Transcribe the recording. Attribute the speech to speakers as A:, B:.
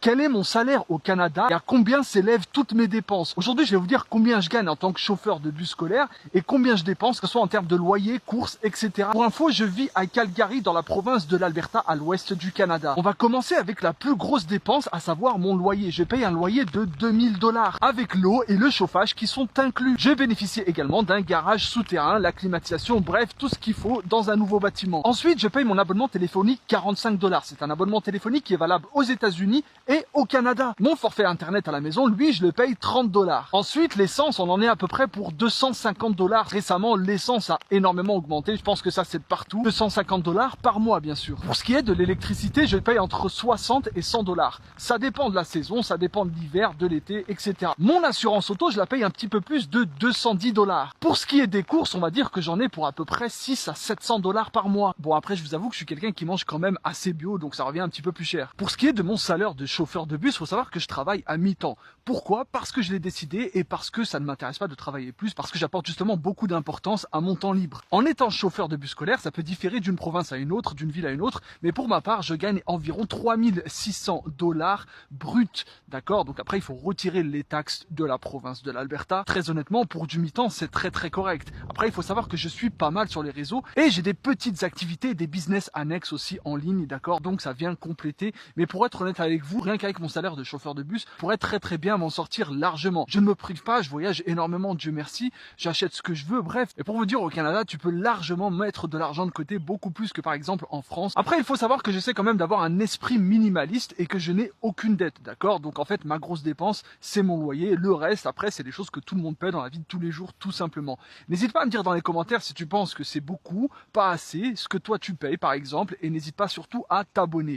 A: Quel est mon salaire au Canada et à combien s'élèvent toutes mes dépenses? Aujourd'hui, je vais vous dire combien je gagne en tant que chauffeur de bus scolaire et combien je dépense, que ce soit en termes de loyer, courses, etc. Pour info, je vis à Calgary, dans la province de l'Alberta, à l'ouest du Canada. On va commencer avec la plus grosse dépense, à savoir mon loyer. Je paye un loyer de 2000 $, avec l'eau et le chauffage qui sont inclus. Je bénéficie également d'un garage souterrain, la climatisation, bref, tout ce qu'il faut dans un nouveau bâtiment. Ensuite, je paye mon abonnement téléphonique 45 $. C'est un abonnement téléphonique qui est valable aux États-Unis et au Canada. Mon forfait internet à la maison, lui, je le paye 30 $. Ensuite, l'essence, on en est à peu près pour 250 $. Récemment, l'essence a énormément augmenté. Je pense que ça, c'est partout. 250 $ par mois, bien sûr. Pour ce qui est de l'électricité, je paye entre 60 et 100 $. Ça dépend de la saison, ça dépend de l'hiver, de l'été, etc. Mon assurance auto, je la paye un petit peu plus de 210 $. Pour ce qui est des courses, on va dire que j'en ai pour à peu près 6 à 700 $ par mois. Bon, après, je vous avoue que je suis quelqu'un qui mange quand même assez bio, donc ça revient un petit peu plus cher. Pour ce qui est de mon salaire de chauffeur de bus, il faut savoir que je travaille à mi-temps. Pourquoi? Parce que je l'ai décidé et parce que ça ne m'intéresse pas de travailler plus, parce que j'apporte justement beaucoup d'importance à mon temps libre. En étant chauffeur de bus scolaire, ça peut différer d'une province à une autre, d'une ville à une autre, mais pour ma part, je gagne environ 3600 $ brut, d'accord? Donc après, il faut retirer les taxes de la province de l'Alberta. Très honnêtement, pour du mi-temps, c'est très correct. Après, il faut savoir que je suis pas mal sur les réseaux et j'ai des petites activités, des business annexes aussi en ligne, d'accord? Donc ça vient compléter. Mais pour être honnête avec vous, rien qu'avec mon salaire de chauffeur de bus, je pourrais très bien m'en sortir largement. Je ne me prive pas, je voyage énormément, Dieu merci, j'achète ce que je veux, bref. Et pour vous dire, au Canada, tu peux largement mettre de l'argent de côté, beaucoup plus que par exemple en France. Après, il faut savoir que j'essaie quand même d'avoir un esprit minimaliste et que je n'ai aucune dette, d'accord? Donc en fait, ma grosse dépense, c'est mon loyer. Le reste, après, c'est des choses que tout le monde paie dans la vie de tous les jours, tout simplement. N'hésite pas à me dire dans les commentaires si tu penses que c'est beaucoup, pas assez, ce que toi tu payes par exemple, et n'hésite pas surtout à t'abonner.